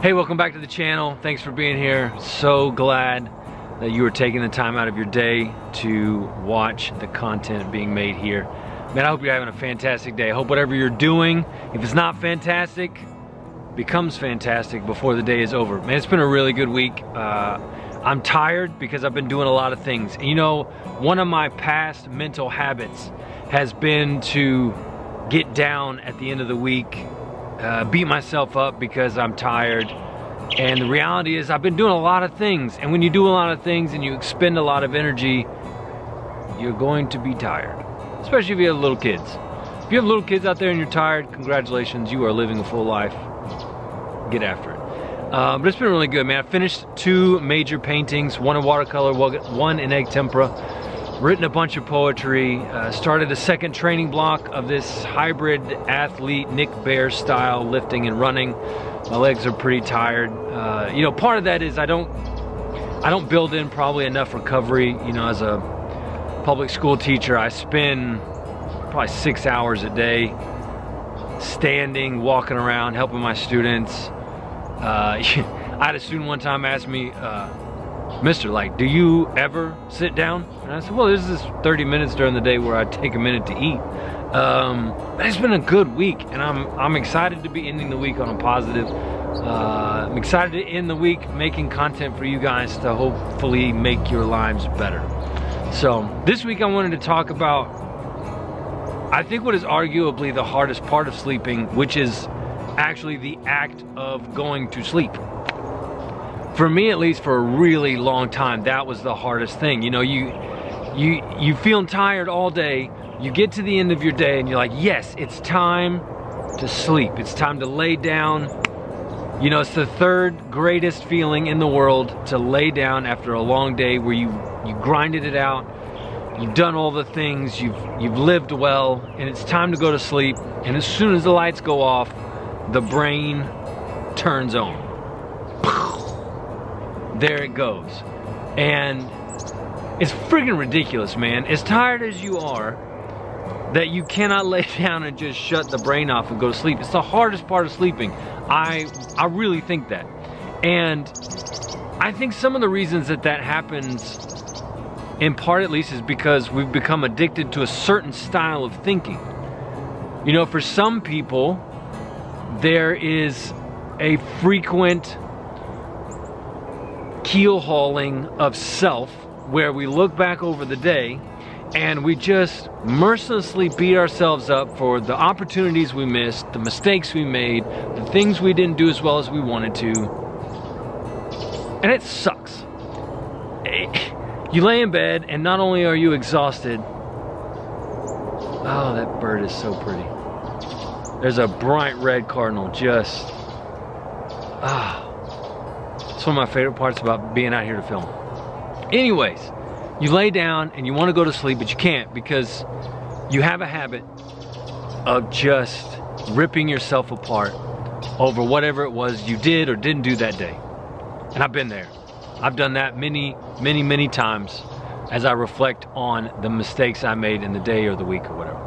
Hey, welcome back to the channel. Thanks for being here. So glad that you are taking the time out of your day to watch the content being made here. Man, I hope you're having a fantastic day. I hope whatever you're doing, if it's not fantastic, becomes fantastic before the day is over. Man, it's been a really good week. I'm tired because I've been doing a lot of things. And you know, one of my past mental habits has been to get down at the end of the week, beat myself up because I'm tired. And the reality is I've been doing a lot of things, and when you do a lot of things and you expend a lot of energy, you're going to be tired, especially if you have little kids. If you have little kids out there and you're tired, congratulations, you are living a full life. Get after it. But it's been really good, man. I finished 2 major paintings, one in watercolor, one in egg tempera. Written a bunch of poetry, started a second training block of this hybrid athlete Nick Bare style lifting and running. My legs are pretty tired. You know, part of that is I don't build in probably enough recovery. You know, as a public school teacher, I spend probably 6 hours a day standing, walking around, helping my students. I had a student one time ask me, Mister, like, do you ever sit down? And I said, well, this is 30 minutes during the day where I take a minute to eat. But it's been a good week, and I'm excited to be ending the week on a positive. I'm excited to end the week making content for you guys to hopefully make your lives better. So this week I wanted to talk about, I think, what is arguably the hardest part of sleeping, which is actually the act of going to sleep. For me, at least, for a really long time, that was the hardest thing. You know, you feeling tired all day, you get to the end of your day and you're like, yes, it's time to sleep. It's time to lay down. You know, it's the third greatest feeling in the world, to lay down after a long day where you grinded it out, you've done all the things, you've lived well, and it's time to go to sleep. And as soon as the lights go off, the brain turns on. There it goes. And it's freaking ridiculous, man. As tired as you are, that you cannot lay down and just shut the brain off and go to sleep. It's the hardest part of sleeping. I really think that. And I think some of the reasons that happens, in part at least, is because we've become addicted to a certain style of thinking. You know, for some people, there is a frequent keel hauling of self where we look back over the day and we just mercilessly beat ourselves up for the opportunities we missed, the mistakes we made, the things we didn't do as well as we wanted to. And it sucks. You lay in bed and not only are you exhausted, oh, that bird is so pretty. There's a bright red cardinal just, it's one of my favorite parts about being out here to film. Anyways, you lay down and you want to go to sleep, but you can't because you have a habit of just ripping yourself apart over whatever it was you did or didn't do that day. And I've been there. I've done that many, many, many times as I reflect on the mistakes I made in the day or the week or whatever.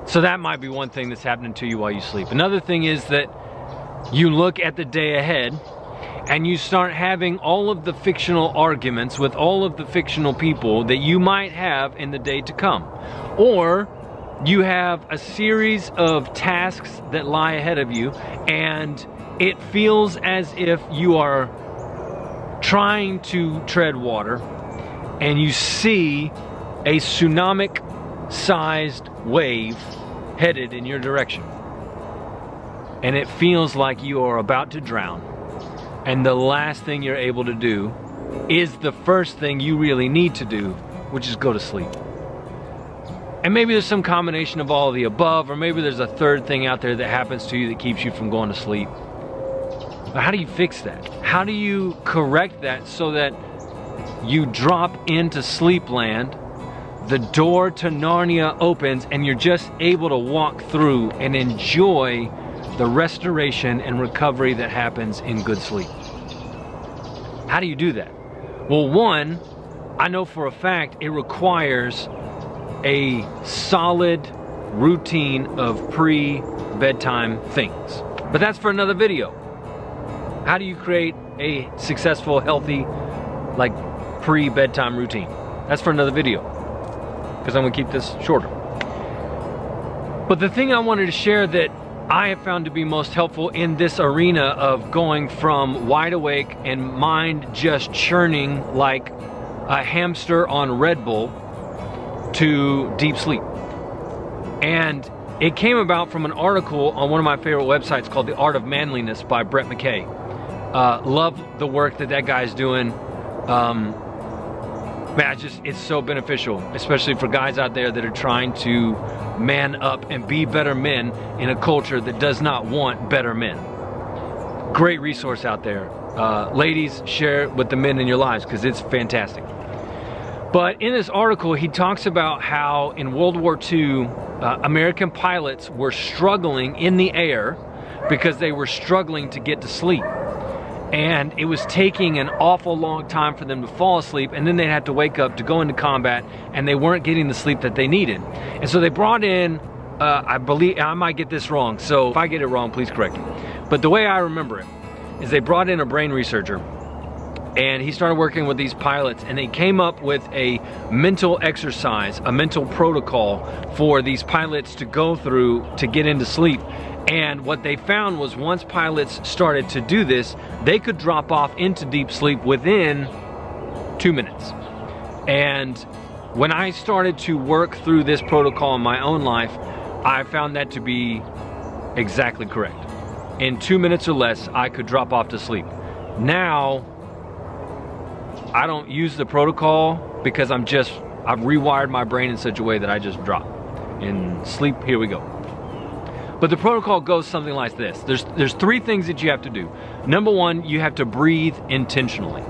So that might be one thing that's happening to you while you sleep. Another thing is that you look at the day ahead and you start having all of the fictional arguments with all of the fictional people that you might have in the day to come. Or you have a series of tasks that lie ahead of you, and it feels as if you are trying to tread water and you see a tsunami-sized wave headed in your direction. And it feels like you are about to drown. And the last thing you're able to do is the first thing you really need to do, which is go to sleep. And maybe there's some combination of all of the above, or maybe there's a third thing out there that happens to you that keeps you from going to sleep. But how do you fix that? How do you correct that so that you drop into sleep land, the door to Narnia opens, and you're just able to walk through and enjoy the restoration and recovery that happens in good sleep? How do you do that? Well, one, I know for a fact it requires a solid routine of pre-bedtime things. But that's for another video. How do you create a successful, healthy, like pre-bedtime routine? That's for another video, because I'm gonna keep this shorter. But the thing I wanted to share that I have found to be most helpful in this arena of going from wide awake and mind just churning like a hamster on Red Bull to deep sleep. And it came about from an article on one of my favorite websites called The Art of Manliness by Brett McKay. Love the work that guy's doing. Man, it's so beneficial, especially for guys out there that are trying to man up and be better men in a culture that does not want better men. Great resource out there. Ladies, share it with the men in your lives because it's fantastic. But in this article, he talks about how in World War II, American pilots were struggling in the air because they were struggling to get to sleep. And it was taking an awful long time for them to fall asleep, and then they'd have to wake up to go into combat, and they weren't getting the sleep that they needed. And so they brought in, I believe, I might get this wrong, so if I get it wrong, please correct me. But the way I remember it is they brought in a brain researcher, and he started working with these pilots, and they came up with a mental exercise, a mental protocol for these pilots to go through to get into sleep. And what they found was once pilots started to do this, they could drop off into deep sleep within 2 minutes. And when I started to work through this protocol in my own life, I found that to be exactly correct. In 2 minutes or less, I could drop off to sleep. Now, I don't use the protocol because I've rewired my brain in such a way that I just drop. In sleep, here we go. But the protocol goes something like this. There's 3 things that you have to do. Number 1, you have to breathe intentionally.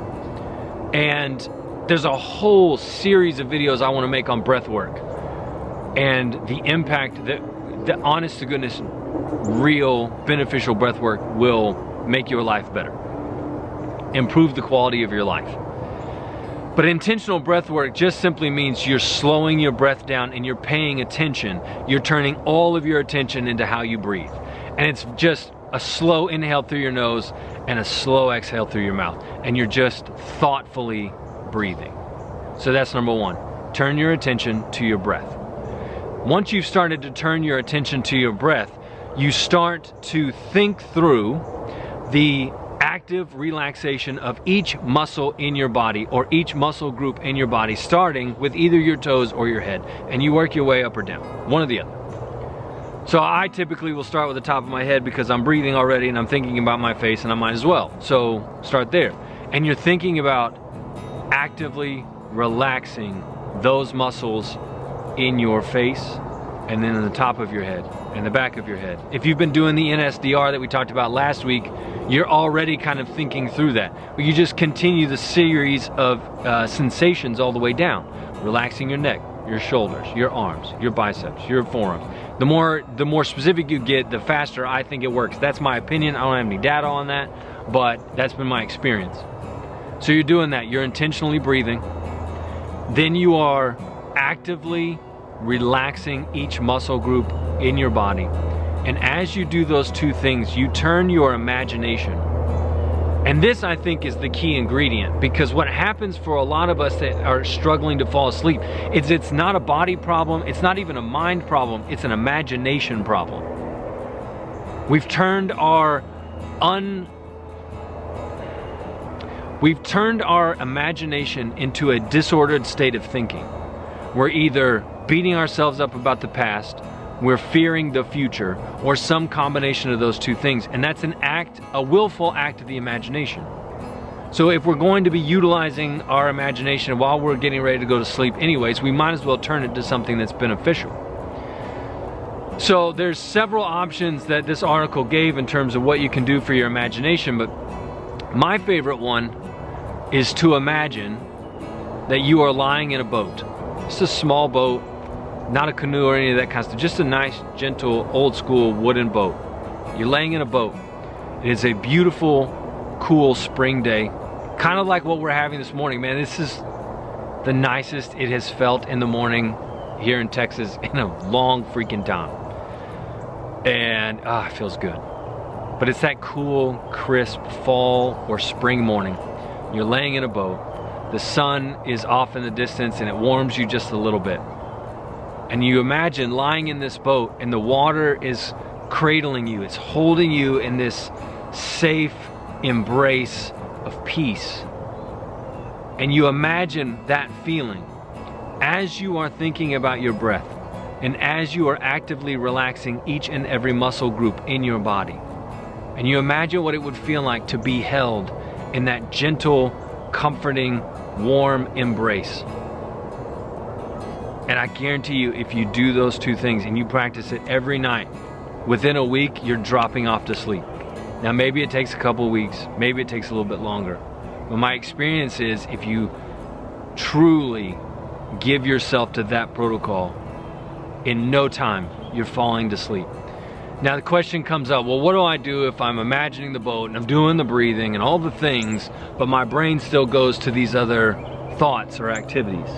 And there's a whole series of videos I want to make on breath work and the impact that the honest to goodness, real beneficial breath work will make your life better. Improve the quality of your life. But intentional breath work just simply means you're slowing your breath down and you're paying attention. You're turning all of your attention into how you breathe. And it's just a slow inhale through your nose and a slow exhale through your mouth. And you're just thoughtfully breathing. So that's number 1. Turn your attention to your breath. Once you've started to turn your attention to your breath, you start to think through the active relaxation of each muscle in your body or each muscle group in your body, starting with either your toes or your head, and you work your way up or down, one or the other. So I typically will start with the top of my head because I'm breathing already and I'm thinking about my face, and I might as well. So start there. And you're thinking about actively relaxing those muscles in your face and then in the top of your head and the back of your head. If you've been doing the NSDR that we talked about last week, you're already kind of thinking through that. But you just continue the series of sensations all the way down. Relaxing your neck, your shoulders, your arms, your biceps, your forearms. The more specific you get, the faster I think it works. That's my opinion. I don't have any data on that, but that's been my experience. So you're doing that. You're intentionally breathing. Then you are actively relaxing each muscle group in your body. And as you do those 2 things, you turn your imagination. And this, I think, is the key ingredient, because what happens for a lot of us that are struggling to fall asleep is it's not a body problem, it's not even a mind problem, it's an imagination problem. We've turned our imagination into a disordered state of thinking. We're either beating ourselves up about the past, we're fearing the future, or some combination of those 2 things. And that's a willful act of the imagination. So if we're going to be utilizing our imagination while we're getting ready to go to sleep anyways, we might as well turn it to something that's beneficial. So there's several options that this article gave in terms of what you can do for your imagination, but my favorite one is to imagine that you are lying in a boat. It's a small boat, not a canoe or any of that kind of stuff, just a nice, gentle, old school wooden boat. You're laying in a boat. It is a beautiful, cool spring day, kind of like what we're having this morning. Man, this is the nicest it has felt in the morning here in Texas in a long freaking time. And it feels good. but it's that cool, crisp fall or spring morning. You're laying in a boat. The sun is off in the distance and it warms you just a little bit. And you imagine lying in this boat and the water is cradling you. It's holding you in this safe embrace of peace. And you imagine that feeling as you are thinking about your breath and as you are actively relaxing each and every muscle group in your body. And you imagine what it would feel like to be held in that gentle, comforting, warm embrace. And I guarantee you, if you do those two things and you practice it every night, within a week, you're dropping off to sleep. Now, maybe it takes a couple of weeks, maybe it takes a little bit longer. But my experience is if you truly give yourself to that protocol, in no time, you're falling to sleep. Now the question comes up, well, what do I do if I'm imagining the boat and I'm doing the breathing and all the things, but my brain still goes to these other thoughts or activities?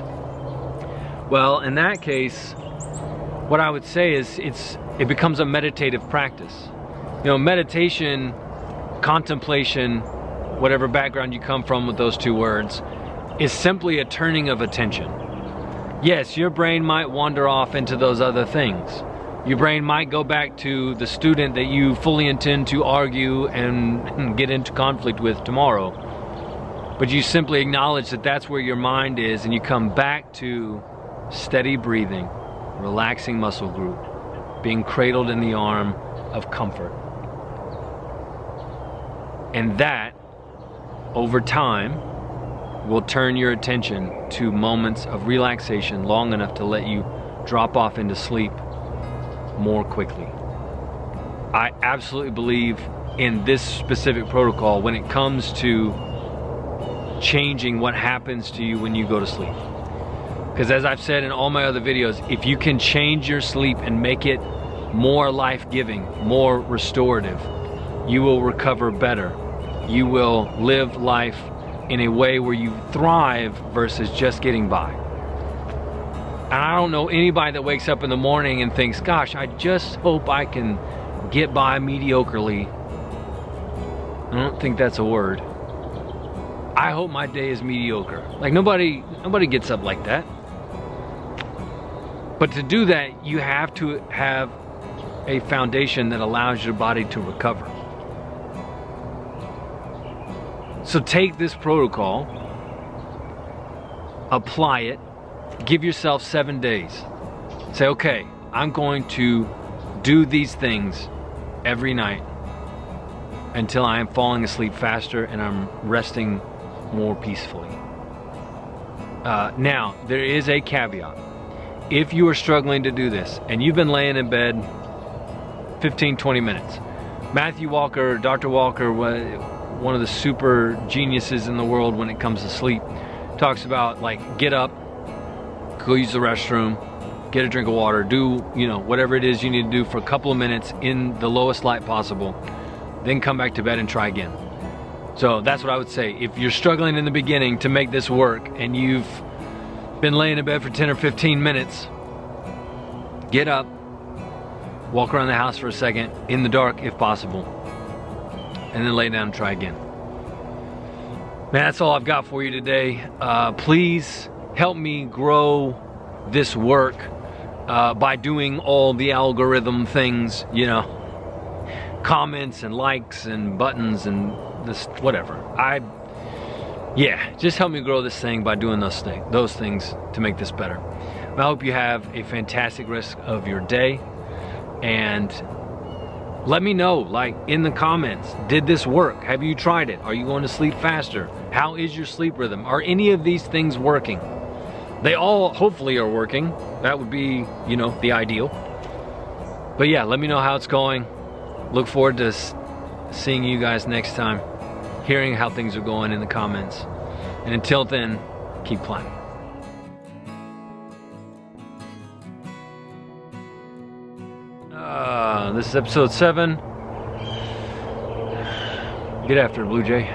Well, in that case, what I would say is it becomes a meditative practice. You know, meditation, contemplation, whatever background you come from with those two words, is simply a turning of attention. Yes, your brain might wander off into those other things. Your brain might go back to the student that you fully intend to argue and get into conflict with tomorrow. But you simply acknowledge that that's where your mind is, and you come back to steady breathing, relaxing muscle group, being cradled in the arm of comfort. And that, over time, will turn your attention to moments of relaxation long enough to let you drop off into sleep more quickly. I absolutely believe in this specific protocol when it comes to changing what happens to you when you go to sleep. Because as I've said in all my other videos, if you can change your sleep and make it more life-giving, more restorative, you will recover better. You will live life in a way where you thrive versus just getting by. And I don't know anybody that wakes up in the morning and thinks, gosh, I just hope I can get by mediocrely. I don't think that's a word. I hope my day is mediocre. Like nobody gets up like that. But to do that, you have to have a foundation that allows your body to recover. So take this protocol, apply it, give yourself 7 days. Say, okay, I'm going to do these things every night until I am falling asleep faster and I'm resting more peacefully. Now, there is a caveat. If you are struggling to do this and you've been laying in bed 15-20 minutes, Matthew Walker, Dr. Walker, one of the super geniuses in the world when it comes to sleep, talks about like get up, go use the restroom, get a drink of water, do whatever it is you need to do for a couple of minutes in the lowest light possible, then come back to bed and try again. So that's what I would say. If you're struggling in the beginning to make this work and you've been laying in bed for 10 or 15 minutes, get up, walk around the house for a second in the dark if possible, and then lay down and try again. Man, that's all I've got for you today. Please help me grow this work by doing all the algorithm things, comments and likes and buttons and this whatever. Just help me grow this thing by doing those things to make this better. I hope you have a fantastic rest of your day, and let me know, like in the comments, did this work? Have you tried it? Are you going to sleep faster? How is your sleep rhythm? Are any of these things working? They all hopefully are working. That would be, the ideal. But yeah, let me know how it's going. Look forward to seeing you guys next time, hearing how things are going in the comments. And until then, keep climbing. This is episode 7. Get after it, Blue Jay.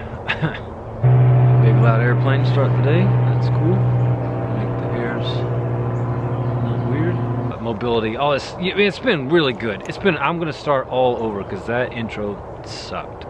Big loud airplane start the day. That's cool. Make the airs not weird. But mobility, all this. It's been really good. I'm gonna start all over because that intro sucked.